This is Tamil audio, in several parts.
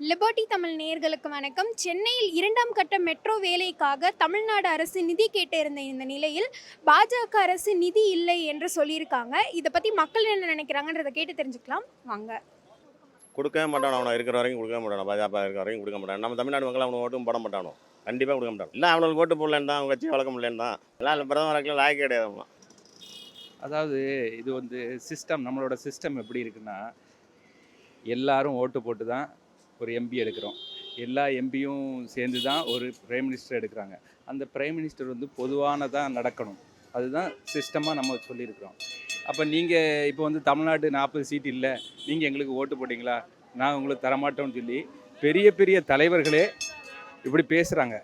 லிபர்டி தமிழ் நேயர்களுக்கு வணக்கம். சென்னையில் 2ஆம் கட்ட மெட்ரோ வேலைக்காக தமிழ்நாடு அரசு நிதி கேட்டிருந்த இந்த நிலையில் பாஜக அரசு நிதி இல்லை என்று சொல்லியிருக்காங்க. இதை பற்றி மக்கள் என்ன நினைக்கிறாங்கன்றதை கேட்டு தெரிஞ்சுக்கலாம் வாங்க. கொடுக்கவே மாட்டானோ, அவனை இருக்கிற வரைக்கும் கொடுக்க மாட்டானோ, பாஜக இருக்கிற வரைக்கும் கொடுக்க மாட்டான். நம்ம தமிழ்நாடு மக்கள் அவனுக்கு ஓட்டும் போட மாட்டானோ, கண்டிப்பாக கொடுக்க மாட்டான். இல்லை அவனுக்கு ஓட்டு போடலன்னு தான், அவங்க கட்சியை வளர்க்க முடியலன்னு தான். எல்லாம் பிரதமர் வரைக்கும் லாய்க்கு கிடையாது. அதாவது இது வந்து சிஸ்டம், நம்மளோட சிஸ்டம் எப்படி இருக்குன்னா, எல்லாரும் ஓட்டு போட்டு தான் ஒரு எம்பி எடுக்கிறோம். எல்லா எம்பியும் சேர்ந்து தான் ஒரு பிரைம் மினிஸ்டர் எடுக்கிறாங்க. அந்த பிரைம் மினிஸ்டர் வந்து பொதுவானதாக நடக்கணும். அதுதான் சிஸ்டமாக நம்ம சொல்லியிருக்கிறோம். அப்போ நீங்கள் இப்போ வந்து தமிழ்நாடு 40 சீட் இல்லை, நீங்கள் எங்களுக்கு ஓட்டு போட்டிங்களா, நான் உங்களுக்கு தரமாட்டோம்னு சொல்லி பெரிய பெரிய தலைவர்களே இப்படி பேசுகிறாங்க.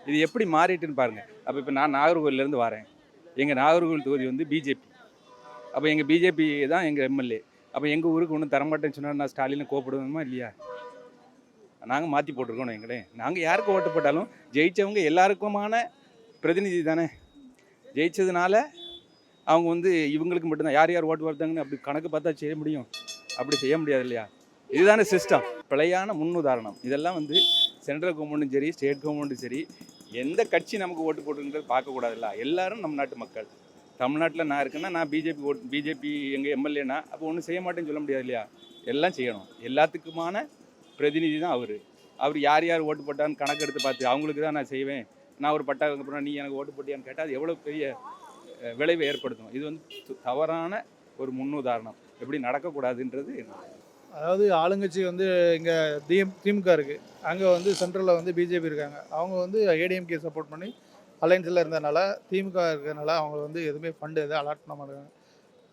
இது எப்படி மாறிட்டுன்னு பாருங்கள். அப்போ இப்போ நான் நாகர்கோவிலேருந்து வரேன். எங்கள் நாகர்கோவில் தொகுதி வந்து பிஜேபி. அப்போ எங்கள் பிஜேபி தான் எங்கள் எம்எல்ஏ. அப்போ எங்கள் ஊருக்கு ஒன்றும் தரமாட்டேன்னு சொன்னால் நான் ஸ்டாலினை கோப்பிடுவோமா இல்லையா? நாங்கள் மாற்றி போட்டிருக்கோம். எங்களே நாங்கள் யாருக்கு ஓட்டு போட்டாலும் ஜெயித்தவங்க எல்லாருக்குமான பிரதிநிதி தானே. ஜெயித்ததுனால அவங்க வந்து இவங்களுக்கு மட்டும்தான் யார் யார் ஓட்டு வருதாங்கன்னு அப்படி கணக்கு பார்த்தா செய்ய முடியும். அப்படி செய்ய முடியாது இல்லையா? இதுதானே சிஸ்டம். பிழையான முன்னுதாரணம். இதெல்லாம் வந்து சென்ட்ரல் கவர்மெண்ட்டும் சரி, ஸ்டேட் கவர்மெண்ட்டும் சரி, எந்த கட்சி நமக்கு ஓட்டு போட்டுன்றது பார்க்கக்கூடாதுல்ல. எல்லாரும் நம்ம நாட்டு மக்கள். தமிழ்நாட்டில் நான் இருக்கேன்னா நான் பிஜேபி எங்கள் எம்எல்ஏனா அப்போ ஒன்றும் செய்ய மாட்டேன்னு சொல்ல முடியாது இல்லையா? எல்லாம் செய்யணும். எல்லாத்துக்குமான பிரதிநிதி தான் அவர். யார் யார் ஓட்டு போட்டான்னு கணக்கு எடுத்து பார்த்து அவங்களுக்கு தான் நான் செய்வேன், நான் ஒரு பட்டாவுக்கு அப்புறம் நீ எனக்கு ஓட்டு போட்டியான்னு கேட்டால் அது எவ்வளோ பெரிய விளைவை ஏற்படுத்தும். இது வந்து தவறான ஒரு முன்னுதாரணம். எப்படி நடக்கக்கூடாதுன்றது. அதாவது ஆளுங்கட்சி வந்து இங்கே திமுக இருக்குது, அங்கே வந்து சென்ட்ரலில் வந்து பிஜேபி இருக்காங்க. அவங்க வந்து ஏடிஎம்கே சப்போர்ட் பண்ணி அலைன்ஸில் இருந்ததுனால, திமுக இருக்கிறதுனால அவங்க வந்து எதுவுமே ஃபண்டு எதுவும் அலாட் பண்ண மாட்டாங்க.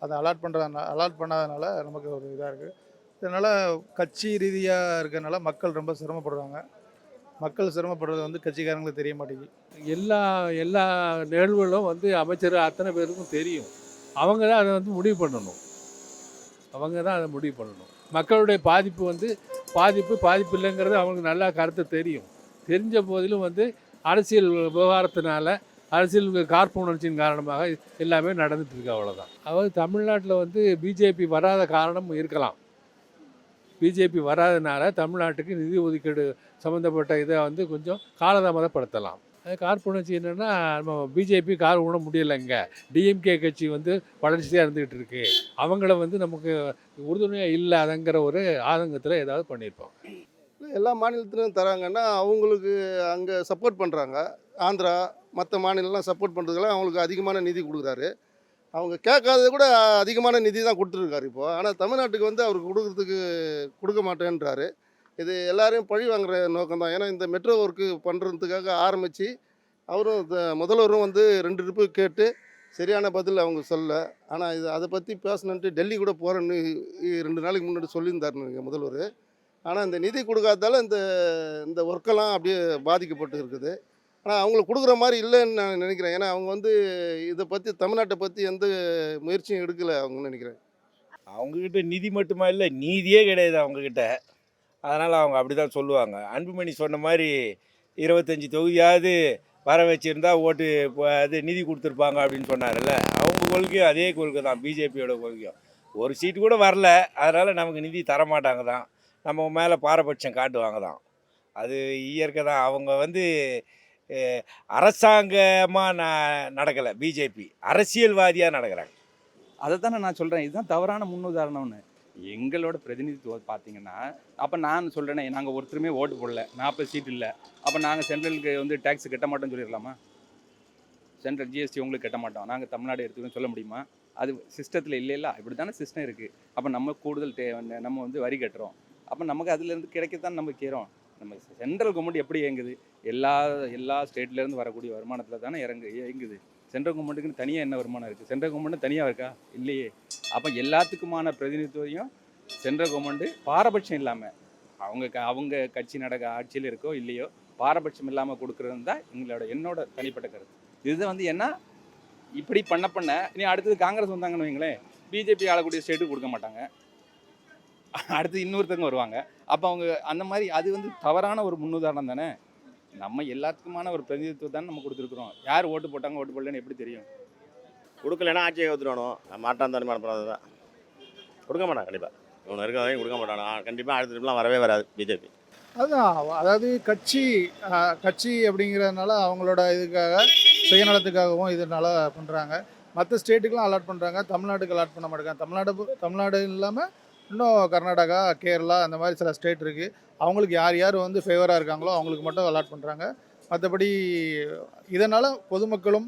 அதை அலாட் பண்ணாதனால நமக்கு ஒரு இதாக இருக்குது. இதனால் கட்சி ரீதியாக இருக்கிறதுனால மக்கள் ரொம்ப சிரமப்படுறாங்க. மக்கள் சிரமப்படுறது வந்து கட்சிக்காரங்களுக்கு தெரிய மாட்டேங்குது. எல்லா எல்லா நிகழ்வுகளும் வந்து அமைச்சர் அத்தனை பேருக்கும் தெரியும். அவங்க தான் அதை வந்து முடிவு பண்ணணும். மக்களுடைய பாதிப்பு வந்து பாதிப்பு இல்லைங்கிறது அவங்களுக்கு நல்லா கருத்து தெரியும். தெரிஞ்ச போதிலும் வந்து அரசியல் விவகாரத்தினால, அரசியல் காழ்ப்புணர்ச்சியின் காரணமாக எல்லாமே நடந்துட்டு இருக்கு. அவ்வளோதான். அதாவது தமிழ்நாட்டில் வந்து பிஜேபி வராத காரணம் இருக்கலாம். பிஜேபி வராதனால தமிழ்நாட்டுக்கு நிதி ஒதுக்கீடு சம்மந்தப்பட்ட இதை வந்து கொஞ்சம் காலதாமதப்படுத்தலாம். அது காழ்ப்புணர்ச்சி என்னென்னா, நம்ம பிஜேபி கால் உணர முடியலைங்க. டிஎம்கே கட்சி வந்து வளர்ச்சியாக இருந்துக்கிட்டு இருக்கு, அவங்கள வந்து நமக்கு உறுதுணையாக இல்லாதங்கிற ஒரு ஆதங்கத்தில் ஏதாவது பண்ணியிருப்போம். எல்லா மாநிலத்திலும் தராங்கன்னா அவங்களுக்கு அங்கே சப்போர்ட் பண்ணுறாங்க. ஆந்திரா மற்ற மாநிலம்லாம் சப்போர்ட் பண்ணுறதுக்கெல்லாம் அவங்களுக்கு அதிகமான நிதி கொடுக்குறாரு. அவங்க கேட்காதது கூட அதிகமான நிதி தான் கொடுத்துருக்காரு இப்போது. ஆனால் தமிழ்நாட்டுக்கு வந்து அவருக்கு கொடுக்க மாட்டேன்றாரு. இது எல்லாரையும் பழி வாங்குற நோக்கம் தான். ஏன்னா இந்த மெட்ரோ ஒர்க்கு பண்ணுறதுக்காக ஆரம்பித்து அவரும் முதல்வரும் வந்து 2 ட்ரிப்பு கேட்டு சரியான பதில் அவங்க சொல்ல. ஆனால் அதை பற்றி பேசணுன்ட்டு டெல்லி கூட போகிறேன்னு 2 நாளைக்கு முன்னாடி சொல்லியிருந்தாருங்க முதல்வர். ஆனால் இந்த நிதி கொடுக்காததால் இந்த ஒர்க்கெல்லாம் அப்படியே பாதிக்கப்பட்டு இருக்குது. ஆனால் அவங்களுக்கு கொடுக்குற மாதிரி இல்லைன்னு நான் நினைக்கிறேன். ஏன்னா அவங்க வந்து இதை பற்றி தமிழ்நாட்டை பற்றி எந்த முயற்சியும் எடுக்கலை அவங்க நினைக்கிறேன். அவங்கக்கிட்ட நிதி மட்டுமா இல்லை, நீதியே கிடையாது அவங்கக்கிட்ட. அதனால் அவங்க அப்படி தான் சொல்லுவாங்க. அன்புமணி சொன்ன மாதிரி 25 தொகுதியாவது வர வச்சுருந்தா ஓட்டு அது நிதி கொடுத்துருப்பாங்க அப்படின்னு சொன்னார்ல. அவங்க கொள்கையும் அதே கொள்கை தான், பிஜேபியோட கொள்கையும். ஒரு சீட்டு கூட வரல, அதனால் நமக்கு நிதி தரமாட்டாங்க தான், நம்ம மேலே பாரபட்சம் காட்டுவாங்க தான். அது இயற்கை தான். அவங்க வந்து அரசாங்கமாக நடக்கலை, பிஜேபி அரசியல்வாதியாக நடக்கிறாங்க. அதை தானே நான் சொல்கிறேன். இதுதான் தவறான முன்னுதாரணம்னு. எங்களோட பிரதிநிதித்துவம் பார்த்தீங்கன்னா, அப்போ நான் சொல்கிறேனே, நாங்கள் ஒருத்தருமே ஓட்டு போடல, 40 சீட் இல்லை, அப்போ நாங்கள் சென்ட்ரலுக்கு வந்து டேக்ஸ் கட்ட மாட்டோம்னு சொல்லிடலாமா? சென்ட்ரல் ஜிஎஸ்டி உங்களுக்கு கட்ட மாட்டோம், நாங்கள் தமிழ்நாடு எடுத்துக்கணும்னு சொல்ல முடியுமா? அது சிஸ்டத்தில் இல்லைல்ல. இப்படி தானே சிஸ்டம் இருக்குது. அப்போ நம்ம கூடுதல் நம்ம வந்து வரி கட்டுறோம். அப்போ நமக்கு அதுலேருந்து கிடைக்கத்தான் நம்ம கேட்குறோம். நம்ம சென்ட்ரல் கவர்மெண்ட் எப்படி இயங்குது? எல்லா ஸ்டேட்லேருந்து வரக்கூடிய வருமானத்தில் தானே இயங்குது. சென்ட்ரல் கவர்மெண்ட்டுக்குன்னு தனியாக என்ன வருமானம் இருக்குது? சென்ட்ரல் கவர்மெண்ட்டு தனியாக இருக்கா? இல்லையே. அப்போ எல்லாத்துக்குமான பிரதிநிதித்துவம் சென்ட்ரல் கவர்மெண்ட்டு பாரபட்சம் இல்லாமல், அவங்க கட்சி ஆட்சியில் இருக்கோ இல்லையோ, பாரபட்சம் இல்லாமல் கொடுக்குறது தான் என்னோட தனிப்பட்ட கருத்து. இதுதான் வந்து என்ன இப்படி பண்ண இனி அடுத்தது காங்கிரஸ் வந்தாங்கன்னு வைங்களேன், பிஜேபி ஆளக்கூடிய ஸ்டேட்டுக்கு கொடுக்க மாட்டாங்க, அடுத்து இன்னொருத்தவங்க வருவாங்க. அப்போ அவங்க அந்த மாதிரி அது வந்து தவறான ஒரு முன்னுதாரணம் தானே. நம்ம எல்லாத்துக்குமான ஒரு பிரதிநிதித்துவம் தானே நம்ம கொடுத்துருக்குறோம். யார் ஓட்டு போட்டாங்க ஓட்டு போடலன்னு எப்படி தெரியும்? கொடுக்கலன்னா ஆட்சியை ஊற்றுவானோ, மாட்டான் தனிமான பிறகு தான் கொடுக்க மாட்டான். கண்டிப்பாக இவங்க இருக்க வரைக்கும் கொடுக்க மாட்டானோ. கண்டிப்பாக அடுத்த ட்ரிப்லாம் வரவே வராது பிஜேபி. அதுதான் அதாவது கட்சி அப்படிங்கிறதுனால அவங்களோட இதுக்காக சுயநலத்துக்காகவும் இதனால பண்ணுறாங்க. மற்ற ஸ்டேட்டுக்கெலாம் அலாட் பண்ணுறாங்க, தமிழ்நாட்டுக்கு அலாட் பண்ண மாட்டேங்காங்க. தமிழ்நாடு இல்லாமல் இன்னும் கர்நாடகா, கேரளா அந்த மாதிரி சில ஸ்டேட் இருக்குது. அவங்களுக்கு யார் யார் வந்து ஃபேவராக இருக்காங்களோ அவங்களுக்கு மட்டும் அலாட் பண்ணுறாங்க. மற்றபடி இதனால் பொதுமக்களும்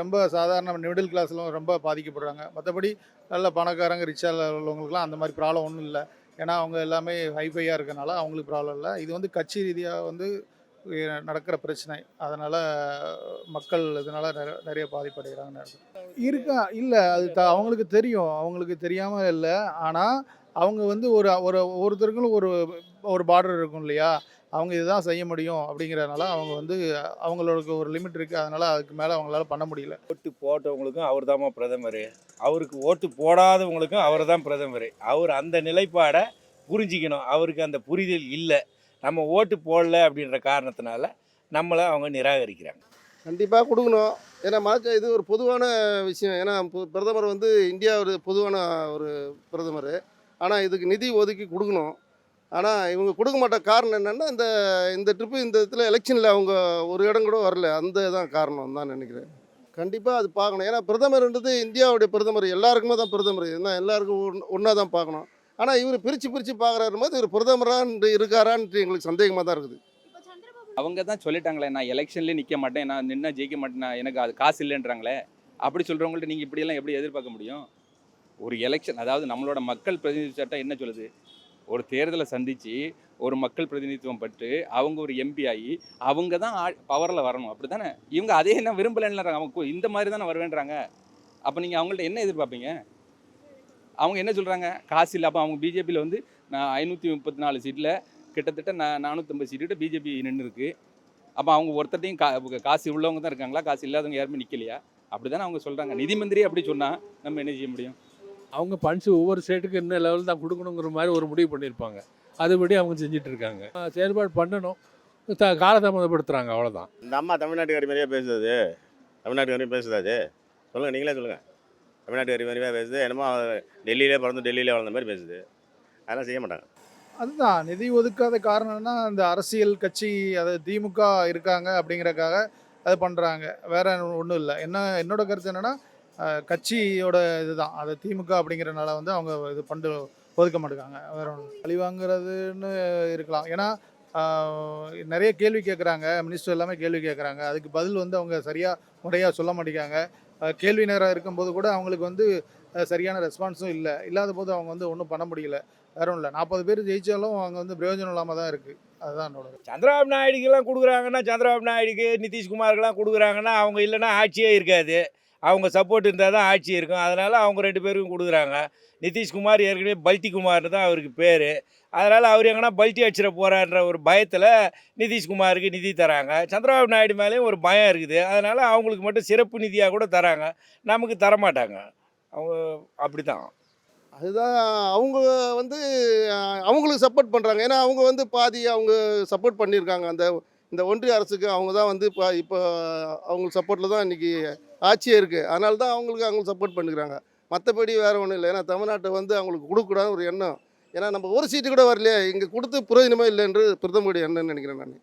ரொம்ப சாதாரண மிடில் கிளாஸ்லாம் ரொம்ப பாதிக்கப்படுறாங்க. மற்றபடி நல்ல பணக்காரங்க ரிச்சாக உள்ளவங்களுக்குலாம் அந்த மாதிரி ப்ராப்ளம் ஒன்றும் இல்லை. ஏன்னா அவங்க எல்லாமே ஹைஃபையாக இருக்கனால அவங்களுக்கு ப்ராப்ளம் இல்லை. இது வந்து கட்சி ரீதியாக வந்து நடக்கிற பிரச்சனை. அதனால் மக்கள் இதனால் நிறைய பாதிப்படைகிறாங்கன்னு இல்லை அது அவங்களுக்கு தெரியும். அவங்களுக்கு தெரியாமல் இல்லை. ஆனால் அவங்க வந்து ஒருத்தருக்கும் ஒரு பார்டர் இருக்கும் இல்லையா? அவங்க இதுதான் செய்ய முடியும் அப்படிங்கிறதுனால அவங்க வந்து அவங்களுக்கு ஒரு லிமிட் இருக்குது. அதனால் அதுக்கு மேலே அவங்களால பண்ண முடியல. ஓட்டு போட்டவங்களுக்கும் அவர் தாம்மா பிரதமர், அவருக்கு ஓட்டு போடாதவங்களுக்கும் அவர் தான் பிரதமர். அவர் அந்த நிலைப்பாடை புரிஞ்சிக்கணும். அவருக்கு அந்த புரிதல் இல்லை. நம்ம ஓட்டு போடல அப்படின்ற காரணத்தினால நம்மளை அவங்க நிராகரிக்கிறாங்க. கண்டிப்பாக கொடுக்கணும். ஏன்னா இது ஒரு பொதுவான விஷயம். ஏன்னா பிரதமர் வந்து இந்தியா ஒரு பொதுவான ஒரு பிரதமர். ஆனால் இதுக்கு நிதி ஒதுக்கி கொடுக்கணும். ஆனால் இவங்க கொடுக்க மாட்ட காரணம் என்னென்னா இந்த ட்ரிப்பு இந்த இடத்துல எலெக்ஷனில் அவங்க ஒரு இடம் கூட வரல. அந்த தான் காரணம் தான் நினைக்கிறேன். கண்டிப்பாக அது பார்க்கணும். ஏன்னா பிரதமர்ன்றது இந்தியாவுடைய பிரதமர், எல்லாருக்குமே தான் பிரதமர். ஏன்னா எல்லாருக்கும் ஒன்றா தான் பார்க்கணும். ஆனால் இவர் பிரித்து பார்க்குறாரு போது இவர் பிரதமராக இருக்காரான்ட்டு எங்களுக்கு சந்தேகமாக தான் இருக்குது. அவங்க தான் சொல்லிட்டாங்களே, நான் எலெக்ஷன்லேயே நிற்க மாட்டேன், நான் நின்னா ஜெயிக்க மாட்டேன், எனக்கு அது காசு இல்லைன்றாங்களே. அப்படி சொல்கிறவங்கள்ட்ட நீங்கள் இப்படியெல்லாம் எப்படி எதிர்பார்க்க முடியும்? ஒரு எலெக்ஷன், அதாவது நம்மளோட மக்கள் பிரதிநிதி சட்டம் என்ன சொல்லுது? ஒரு தேர்தலை சந்தித்து ஒரு மக்கள் பிரதிநிதித்துவம் பட்டு அவங்க ஒரு எம்பி ஆகி அவங்க தான் பவரில் வரணும். அப்படி தானே? இவங்க அதே என்ன விரும்பலைன்றாங்க. அவங்க இந்த மாதிரி தானே வருவேன்றாங்க. அப்போ நீங்கள் அவங்கள்ட்ட என்ன எதிர்பார்ப்பீங்க? அவங்க என்ன சொல்கிறாங்க? காசு இல்லை. அப்போ அவங்க பிஜேபியில் வந்து நான் 534 சீட்டில் கிட்டத்தட்ட 450 சீட்டு பிஜேபி நின்று இருக்கு. அப்போ அவங்க ஒருத்தட்டையும் காசு உள்ளவங்க தான் இருக்காங்களா? காசு இல்லாதவங்க யாருமே நிற்கலையா? அப்படி தானே அவங்க சொல்கிறாங்க. நிதி மந்திரி அப்படி சொன்னால் நம்ம என்ன செய்ய முடியும்? அவங்க ஃபண்ட்ஸ் ஒவ்வொரு ஸ்டேட்டுக்கு என்ன லெவல் தான் கொடுக்கணுங்கிற மாதிரி ஒரு முடிவு பண்ணியிருப்பாங்க. அதுபடி அவங்க செஞ்சுட்டு இருக்காங்க. செயல்பாடு பண்ணணும், காலதாமதப்படுத்துகிறாங்க, அவ்வளோதான். இந்த அம்மா தமிழ்நாட்டுக்காரி மாதிரியே பேசுது. தமிழ்நாட்டுக்காரியும் பேசுதாது. சொல்லுங்கள், நீங்களே சொல்லுங்கள். தமிழ்நாட்டுக்காரி மாதிரியே பேசுது. என்னமோ டெல்லியிலே பிறந்து டெல்லியிலே வளர்ந்த மாதிரி பேசுது. அதெல்லாம் செய்ய மாட்டாங்க. அதுதான் நிதி ஒதுக்காத காரணம்னா இந்த அரசியல் கட்சி, அதாவது திமுக இருக்காங்க அப்படிங்கிறக்காக அது பண்ணுறாங்க. வேற ஒன்றும் இல்லை. என்னோட கருத்து என்னென்னா கட்சியோட இதுதான். அது திமுக அப்படிங்கிறனால வந்து அவங்க இது ஒதுக்க மாட்டேங்காங்க. வேற ஒன்று பழி வாங்குறதுன்னு இருக்கலாம். ஏன்னா நிறைய கேள்வி கேட்குறாங்க, மினிஸ்டர் எல்லாமே கேள்வி கேட்குறாங்க. அதுக்கு பதில் வந்து அவங்க முறையாக சொல்ல மாட்டேங்காங்க. கேள்வி நேரம் இருக்கும்போது கூட அவங்களுக்கு வந்து சரியான ரெஸ்பான்ஸும் இல்லாத போது அவங்க வந்து ஒன்றும் பண்ண முடியல. வேற ஒன்றும் இல்லை. 40 பேர் ஜெயித்தாலும் அவங்க வந்து பிரயோஜனம் இல்லாமல் தான் இருக்குது. அதுதான் என்னோட. சந்திரபாபு நாயுடுக்கெல்லாம் கொடுக்குறாங்கன்னா, சந்திரபாபு நாயுடுக்கு நிதிஷ்குமாருக்கெல்லாம் கொடுக்குறாங்கன்னா அவங்க இல்லைன்னா ஆட்சியே இருக்காது. அவங்க சப்போர்ட் இருந்தால் தான் ஆட்சி இருக்கும். அதனால் அவங்க 2 பேருக்கும் கொடுக்குறாங்க. நிதிஷ்குமார் ஏற்கனவே பல்ட்டிக்குமார்னு தான் அவருக்கு பேர். அதனால் அவர் எங்கன்னா பல்ட்டி அடிச்சிட போகிறான்ற ஒரு பயத்தில் நிதிஷ்குமாருக்கு நிதி தராங்க. சந்திரபாபு நாயுடு மேலேயும் ஒரு பயம் இருக்குது. அதனால் அவங்களுக்கு மட்டும் சிறப்பு நிதியாக கூட தராங்க, நமக்கு தரமாட்டாங்க. அவங்க அப்படி தான். அதுதான் அவங்க வந்து அவங்களுக்கு சப்போர்ட் பண்ணுறாங்க. ஏன்னா அவங்க வந்து பாதி அவங்க சப்போர்ட் பண்ணியிருக்காங்க. இந்த ஒன்றிய அரசுக்கு அவங்க தான் வந்து இப்போ அவங்களுக்கு சப்போர்ட்டில் தான் இன்றைக்கி ஆட்சியே இருக்குது. அதனால தான் அவங்களுக்கு சப்போர்ட் பண்ணிக்கிறாங்க. மற்றபடி வேறு ஒன்றும் இல்லை. ஏன்னா தமிழ்நாட்டை வந்து அவங்களுக்கு கொடுக்கக்கூடாது ஒரு எண்ணம். ஏன்னா நம்ம ஒரு சீட்டு கூட வரலையே, இங்கே கொடுத்து பிரயோஜனமே இல்லை என்று பிரதமருடைய எண்ணம்னு நினைக்கிறேன் நான்.